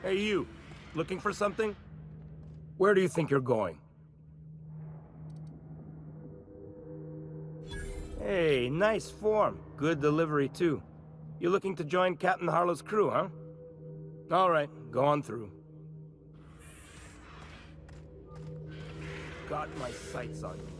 Hey, you. Looking for something? Where do you think you're going? Hey, nice form. Good delivery, too. You looking to join Captain Harlow's crew, huh? All right, go on through. Got my sights on you.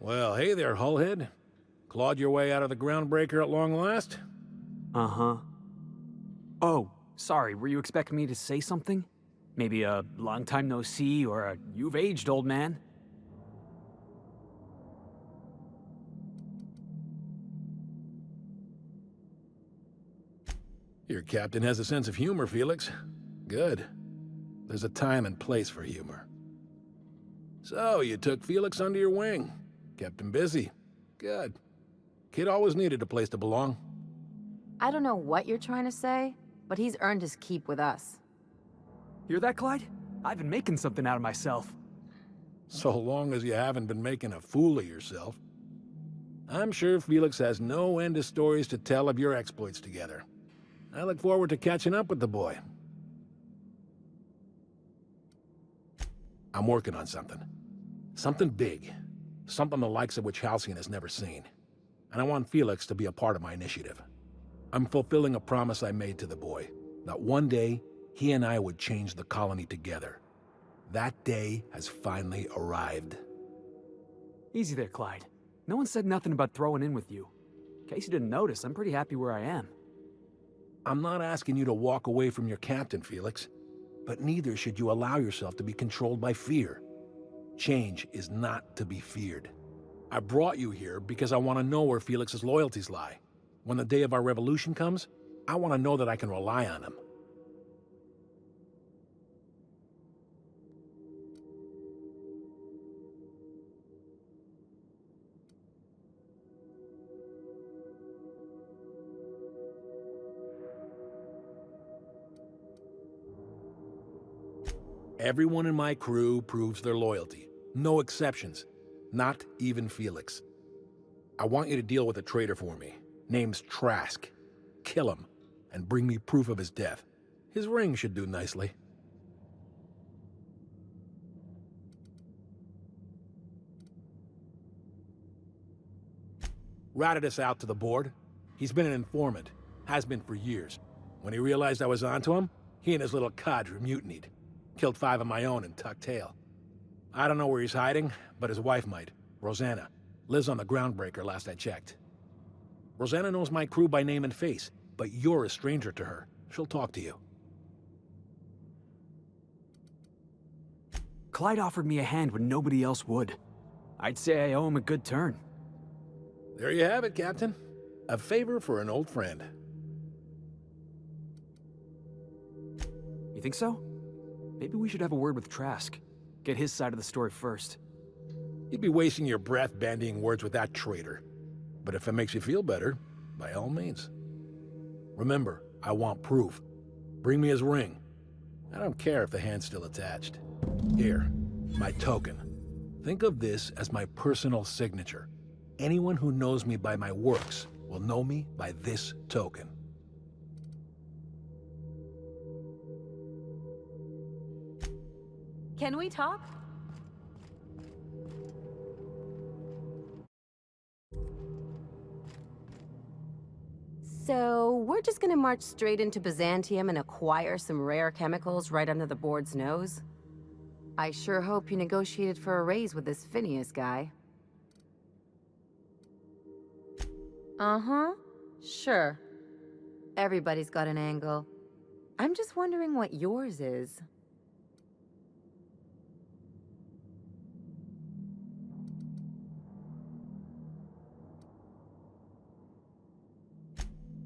Well, hey there, Hullhead. Clawed your way out of the groundbreaker at long last? Uh-huh. Oh, sorry, were you expecting me to say something? Maybe a long time no see, or a you've aged, old man? Your captain has a sense of humor, Felix. Good. There's a time and place for humor. So, you took Felix under your wing. Kept him busy. Good. Kid always needed a place to belong. I don't know what you're trying to say, but he's earned his keep with us. Hear that, Clyde? I've been making something out of myself. So long as you haven't been making a fool of yourself. I'm sure Felix has no end of stories to tell of your exploits together. I look forward to catching up with the boy. I'm working on something. Something big. Something the likes of which Halcyon has never seen. And I want Felix to be a part of my initiative. I'm fulfilling a promise I made to the boy, that one day, he and I would change the colony together. That day has finally arrived. Easy there, Clyde. No one said nothing about throwing in with you. In case you didn't notice, I'm pretty happy where I am. I'm not asking you to walk away from your captain, Felix. But neither should you allow yourself to be controlled by fear. Change is not to be feared. I brought you here because I want to know where Felix's loyalties lie. When the day of our revolution comes, I want to know that I can rely on him. Everyone in my crew proves their loyalty. No exceptions. Not even Felix. I want you to deal with a traitor for me. Name's Trask. Kill him, and bring me proof of his death. His ring should do nicely. Ratted us out to the board. He's been an informant. Has been for years. When he realized I was onto him, he and his little cadre mutinied. Killed 5 of my own and tucked tail. I don't know where he's hiding, but his wife might. Rosanna. Lives on the groundbreaker last I checked. Rosanna knows my crew by name and face, but you're a stranger to her. She'll talk to you. Clyde offered me a hand when nobody else would. I'd say I owe him a good turn. There you have it, Captain. A favor for an old friend. You think so? Maybe we should have a word with Trask. Get his side of the story first. You'd be wasting your breath bandying words with that traitor. But if it makes you feel better, by all means. Remember, I want proof. Bring me his ring. I don't care if the hand's still attached. Here, my token. Think of this as my personal signature. Anyone who knows me by my works will know me by this token. Can we talk? So, we're just gonna march straight into Byzantium and acquire some rare chemicals right under the board's nose? I sure hope you negotiated for a raise with this Phineas guy. Uh-huh. Sure. Everybody's got an angle. I'm just wondering what yours is.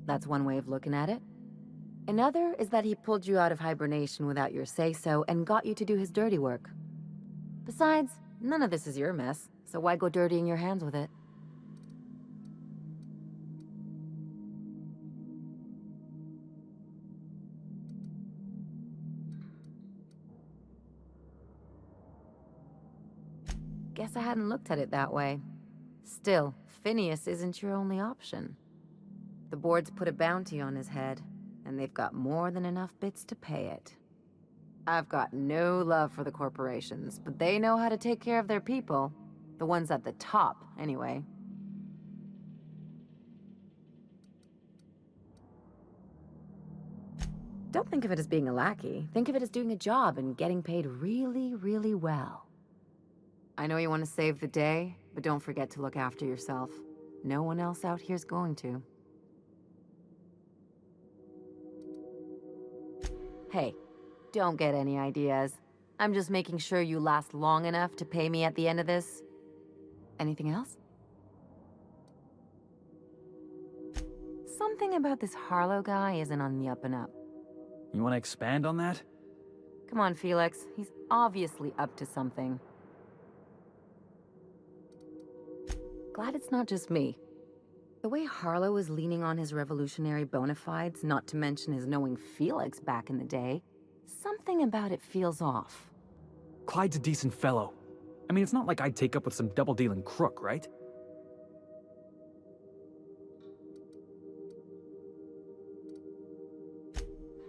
That's one way of looking at it. Another is that he pulled you out of hibernation without your say-so and got you to do his dirty work. Besides, none of this is your mess, so why go dirtying your hands with it? Guess I hadn't looked at it that way. Still, Phineas isn't your only option. The board's put a bounty on his head, and they've got more than enough bits to pay it. I've got no love for the corporations, but they know how to take care of their people. The ones at the top, anyway. Don't think of it as being a lackey. Think of it as doing a job and getting paid really, really well. I know you want to save the day, but don't forget to look after yourself. No one else out here's going to. Hey, don't get any ideas. I'm just making sure you last long enough to pay me at the end of this. Anything else? Something about this Harlow guy isn't on the up and up. You want to expand on that? Come on, Felix. He's obviously up to something. Glad it's not just me. The way Harlow is leaning on his revolutionary bona fides, not to mention his knowing Felix back in the day, something about it feels off. Clyde's a decent fellow. I mean, it's not like I'd take up with some double-dealing crook, right?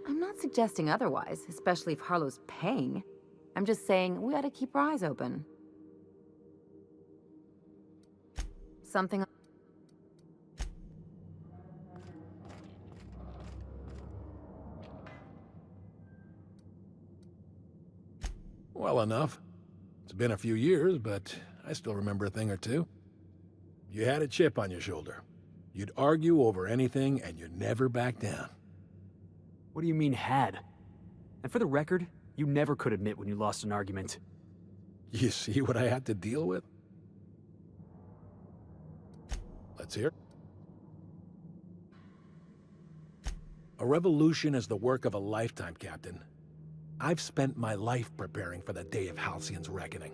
I'm not suggesting otherwise, especially if Harlow's paying. I'm just saying we ought to keep our eyes open. Something... Well enough. It's been a few years, but I still remember a thing or two. You had a chip on your shoulder. You'd argue over anything, and you'd never back down. What do you mean, had? And for the record, you never could admit when you lost an argument. You see what I had to deal with? Let's hear. A revolution is the work of a lifetime, Captain. I've spent my life preparing for the day of Halcyon's reckoning.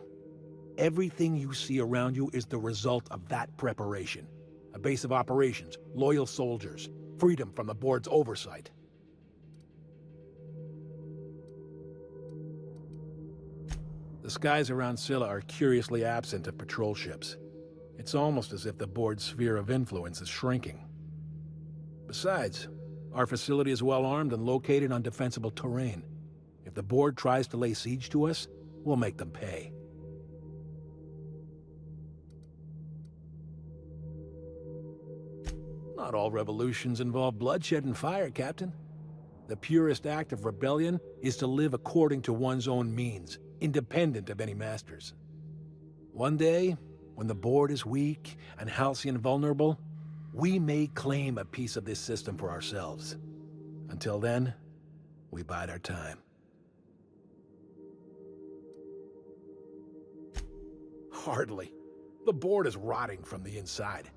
Everything you see around you is the result of that preparation. A base of operations, loyal soldiers, freedom from the board's oversight. The skies around Scylla are curiously absent of patrol ships. It's almost as if the board's sphere of influence is shrinking. Besides, our facility is well armed and located on defensible terrain. If the board tries to lay siege to us, we'll make them pay. Not all revolutions involve bloodshed and fire, Captain. The purest act of rebellion is to live according to one's own means, independent of any masters. One day, when the board is weak and Halcyon vulnerable, we may claim a piece of this system for ourselves. Until then, we bide our time. Hardly. The board is rotting from the inside.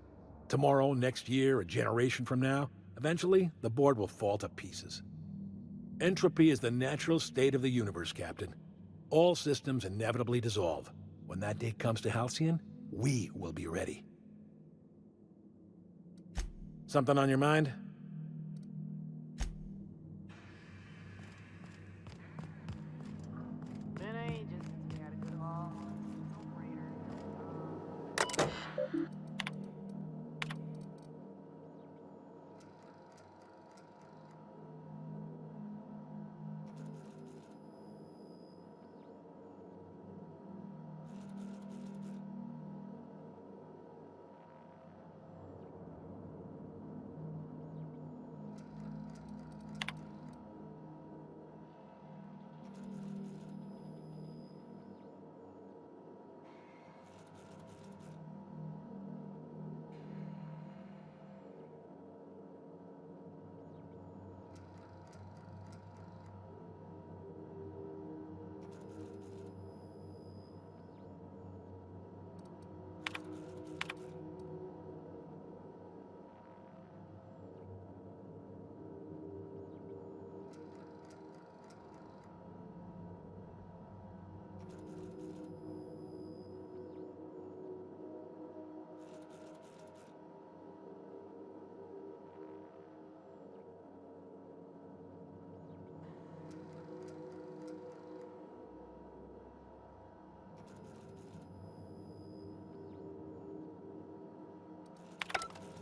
Tomorrow, next year, a generation from now, eventually, the board will fall to pieces. Entropy is the natural state of the universe, Captain. All systems inevitably dissolve. When that day comes to Halcyon, we will be ready. Something on your mind?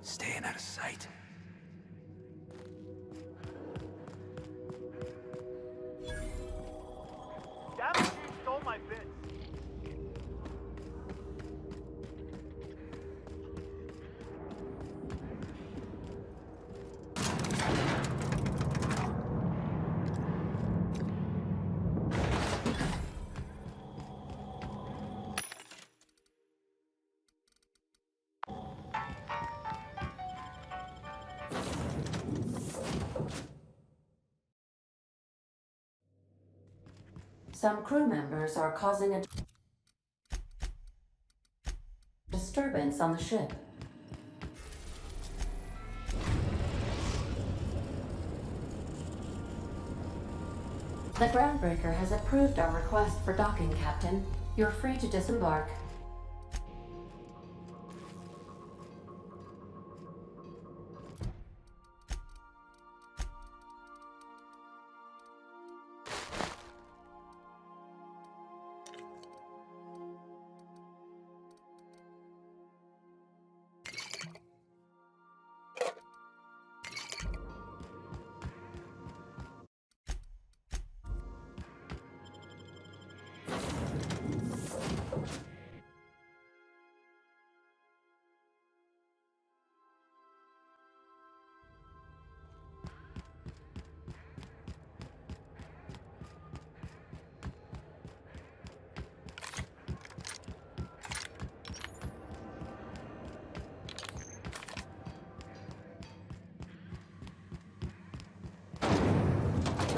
Staying out of sight. That machine stole my bits. Some crew members are causing a disturbance on the ship. The groundbreaker has approved our request for docking, Captain. You're free to disembark.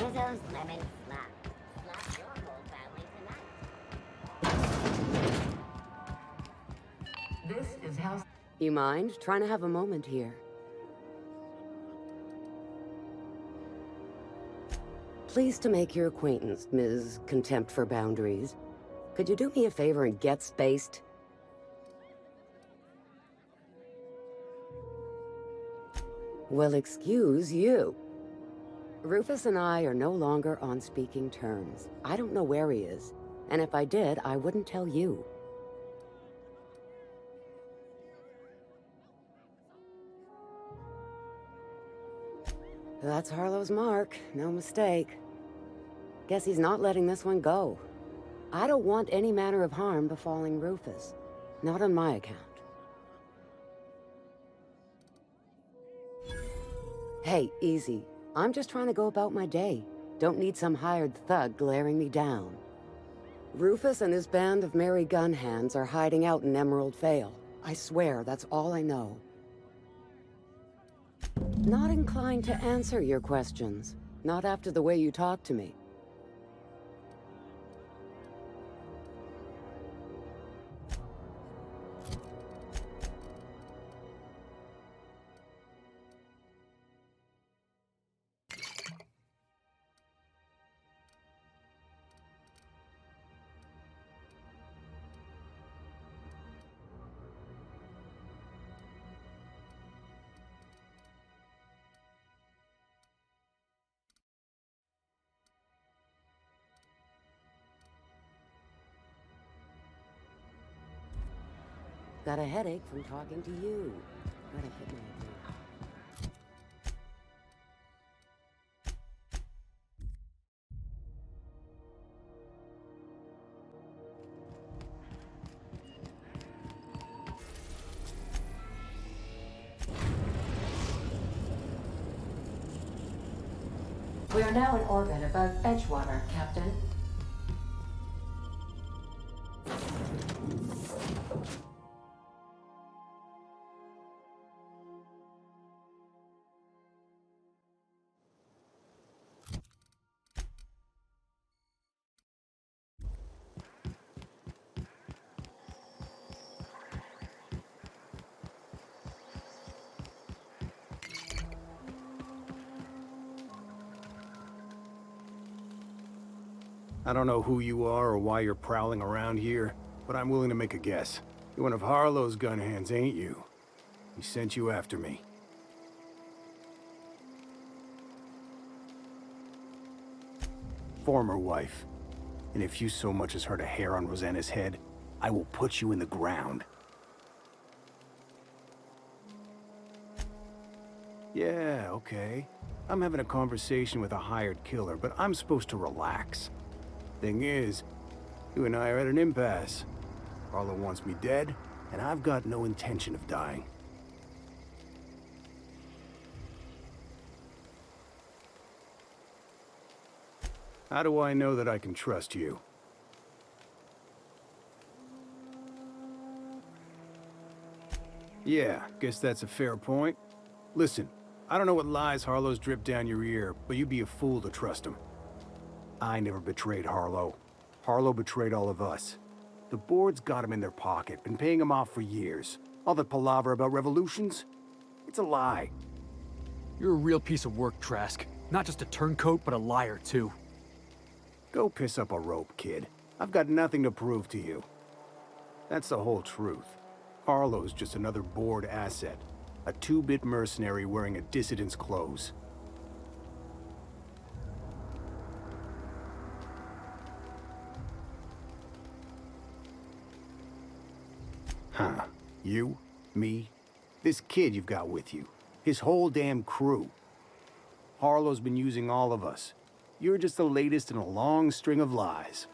Rizzo's Lemon Slap. Slap your whole family tonight. This is House. You mind trying to have a moment here? Pleased to make your acquaintance, Ms. Contempt for Boundaries. Could you do me a favor and get spaced? Well, excuse you. Rufus and I are no longer on speaking terms. I don't know where he is, and if I did, I wouldn't tell you. That's Harlow's mark, no mistake. Guess he's not letting this one go. I don't want any manner of harm befalling Rufus. Not on my account. Hey, easy. I'm just trying to go about my day. Don't need some hired thug glaring me down. Rufus and his band of merry gun hands are hiding out in Emerald Vale. I swear, that's all I know. Not inclined to answer your questions. Not after the way you talk to me. Got a headache from talking to you. Where'd I put my drink? We are now in orbit above Edgewater, Captain. I don't know who you are or why you're prowling around here, but I'm willing to make a guess. You're one of Harlow's gun hands, ain't you? He sent you after me. Former wife. And if you so much as hurt a hair on Rosanna's head, I will put you in the ground. Yeah, okay. I'm having a conversation with a hired killer, but I'm supposed to relax. Thing is, you and I are at an impasse. Harlow wants me dead, and I've got no intention of dying. How do I know that I can trust you? Yeah, guess that's a fair point. Listen, I don't know what lies Harlow's dripped down your ear, but you'd be a fool to trust him. I never betrayed Harlow. Harlow betrayed all of us. The board's got him in their pocket, been paying him off for years. All that palaver about revolutions? It's a lie. You're a real piece of work, Trask. Not just a turncoat, but a liar, too. Go piss up a rope, kid. I've got nothing to prove to you. That's the whole truth. Harlow's just another board asset. A two-bit mercenary wearing a dissident's clothes. Huh. You? Me? This kid you've got with you. His whole damn crew. Harlow's been using all of us. You're just the latest in a long string of lies.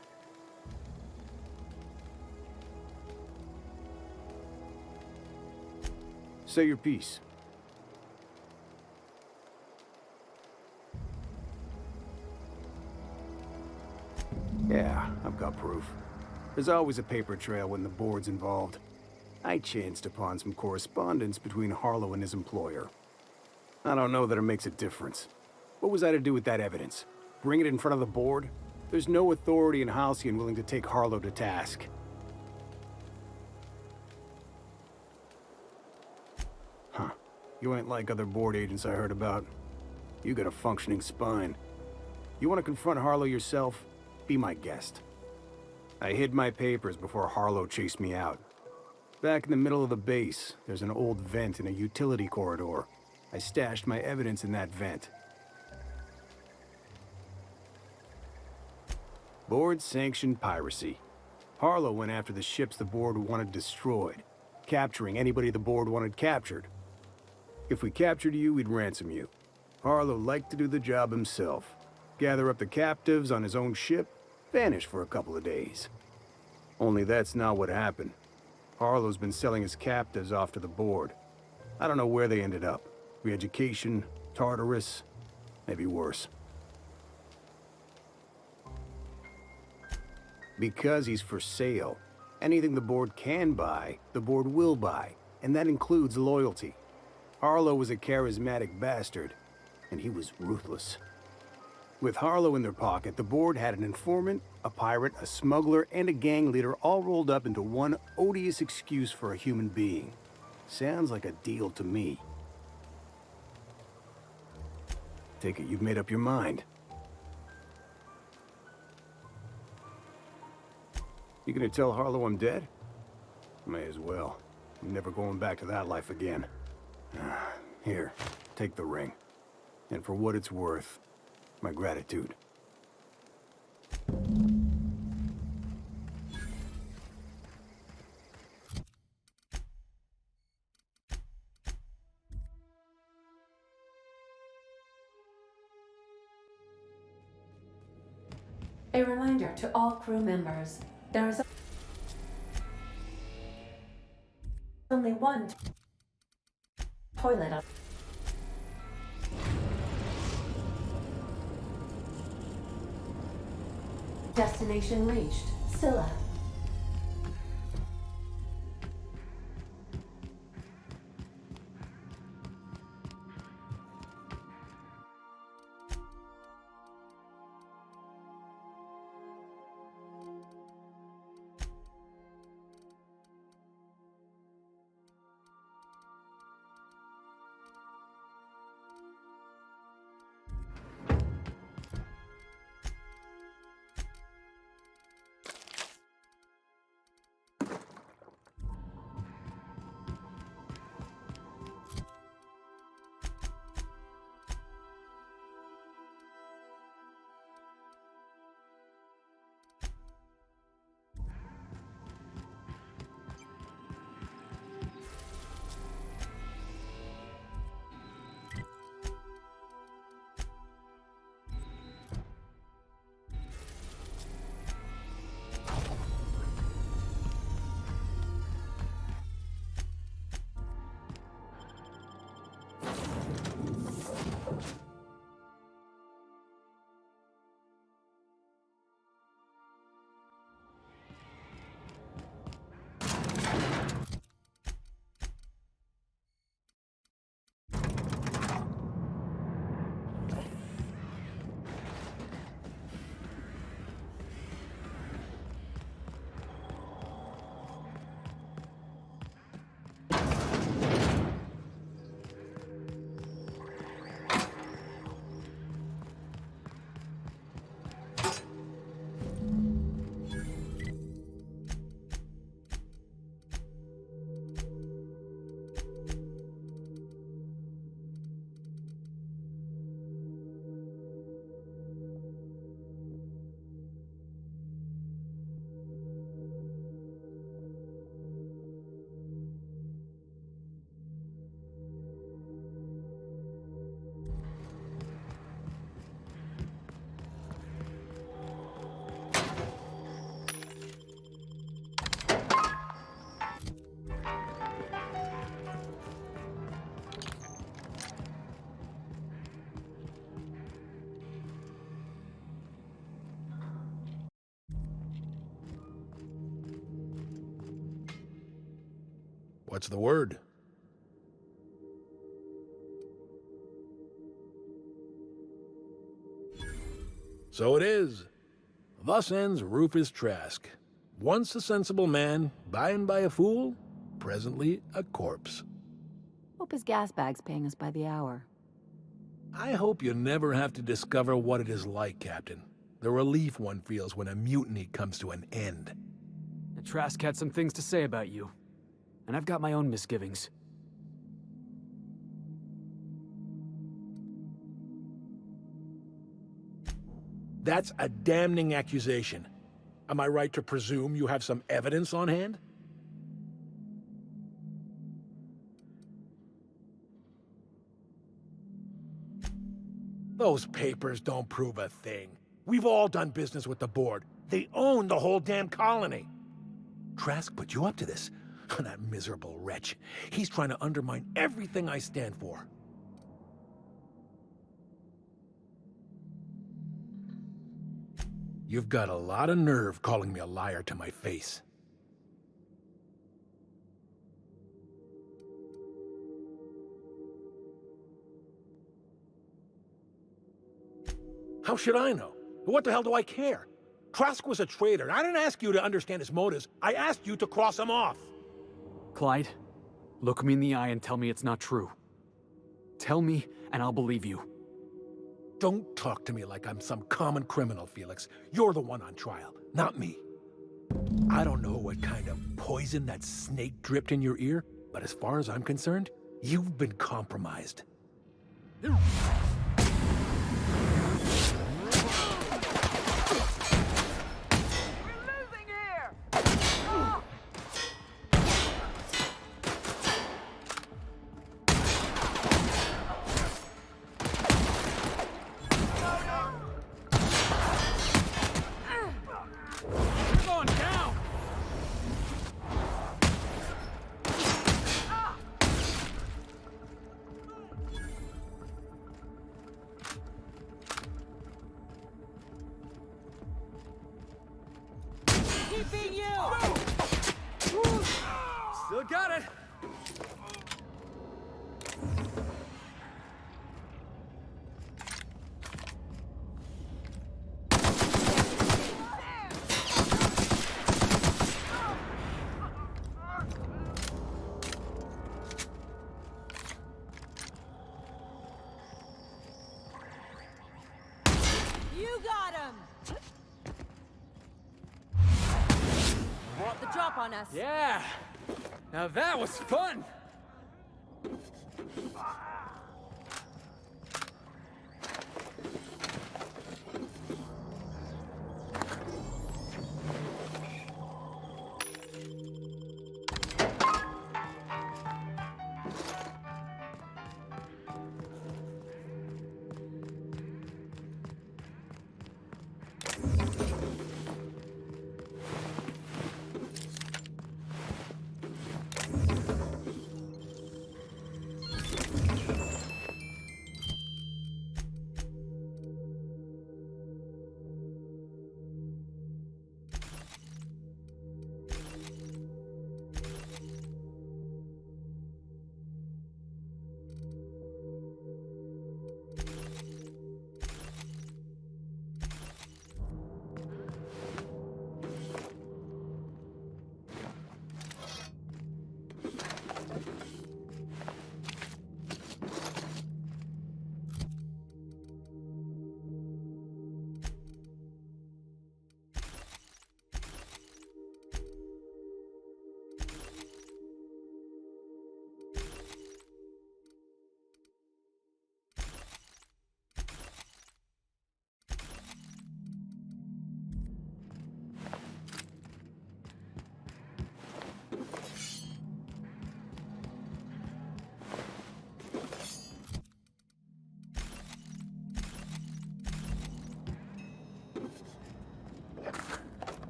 Say your piece. Yeah, I've got proof. There's always a paper trail when the board's involved. I chanced upon some correspondence between Harlow and his employer. I don't know that it makes a difference. What was I to do with that evidence? Bring it in front of the board? There's no authority in Halcyon willing to take Harlow to task. Huh. You ain't like other board agents I heard about. You got a functioning spine. You want to confront Harlow yourself? Be my guest. I hid my papers before Harlow chased me out. Back in the middle of the base, there's an old vent in a utility corridor. I stashed my evidence in that vent. Board-sanctioned piracy. Harlow went after the ships the board wanted destroyed, capturing anybody the board wanted captured. If we captured you, we'd ransom you. Harlow liked to do the job himself. Gather up the captives on his own ship, vanish for a couple of days. Only that's not what happened. Harlow's been selling his captives off to the board. I don't know where they ended up. Re-education, Tartarus, maybe worse. Because he's for sale. Anything the board can buy, the board will buy, and that includes loyalty. Harlow was a charismatic bastard, and he was ruthless. With Harlow in their pocket, the board had an informant, a pirate, a smuggler, and a gang leader all rolled up into one odious excuse for a human being. Sounds like a deal to me. Take it you've made up your mind. You gonna tell Harlow I'm dead? May as well. I'm never going back to that life again. Here, take the ring. And for what it's worth, my gratitude. A reminder to all crew members, there is only one toilet on. Destination reached. Scylla. What's the word? So it is. Thus ends Rufus Trask. Once a sensible man, by and by a fool, presently a corpse. Hope his gas bag's paying us by the hour. I hope you never have to discover what it is like, Captain. The relief one feels when a mutiny comes to an end. The Trask had some things to say about you. And I've got my own misgivings. That's a damning accusation. Am I right to presume you have some evidence on hand? Those papers don't prove a thing. We've all done business with the board. They own the whole damn colony. Trask put you up to this. That miserable wretch. He's trying to undermine everything I stand for. You've got a lot of nerve calling me a liar to my face. How should I know? What the hell do I care? Trask was a traitor. I didn't ask you to understand his motives. I asked you to cross him off. Clyde, look me in the eye and tell me it's not true. Tell me, and I'll believe you. Don't talk to me like I'm some common criminal, Felix. You're the one on trial, not me. I don't know what kind of poison that snake dripped in your ear, but as far as I'm concerned, you've been compromised. Still got it! You got him! Want the drop on us? Yeah! Now that was fun!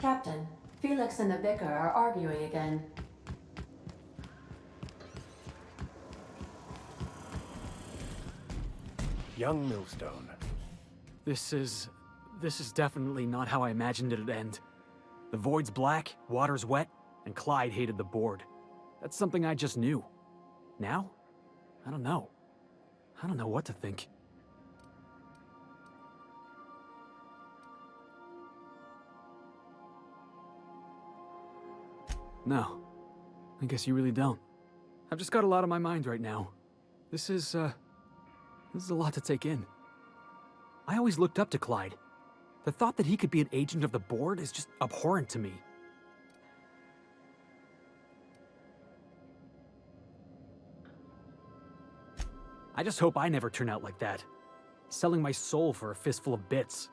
Captain, Felix and the Vicar are arguing again. Young Millstone. This is definitely not how I imagined it'd end. The void's black, water's wet, and Clyde hated the board. That's something I just knew. Now? I don't know. I don't know what to think. No. I guess you really don't. I've just got a lot on my mind right now. This is a lot to take in. I always looked up to Clyde. The thought that he could be an agent of the board is just abhorrent to me. I just hope I never turn out like that. Selling my soul for a fistful of bits.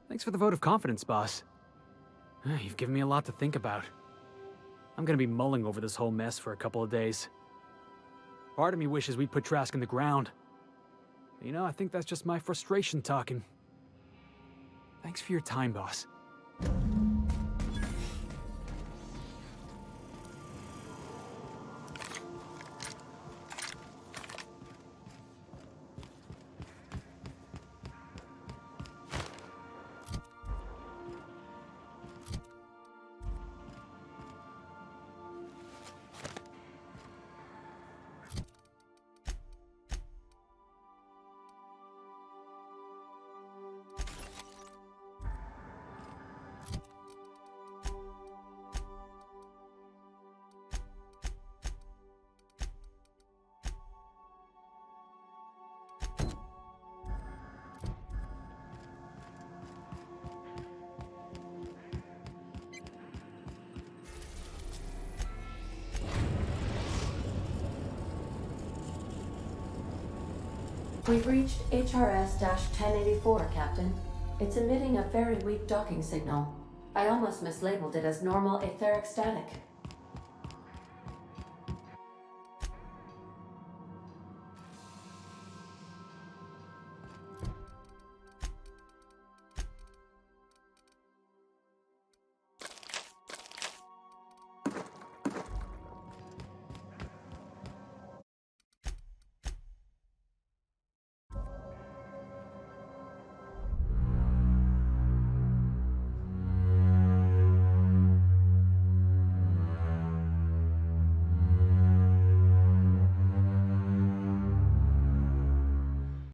Thanks for the vote of confidence, boss. You've given me a lot to think about. I'm gonna be mulling over this whole mess for a couple of days. Part of me wishes we'd put Trask in the ground. But you know, I think that's just my frustration talking. Thanks for your time, boss. We've reached HRS-1084, Captain. It's emitting a very weak docking signal. I almost mislabeled it as normal etheric static.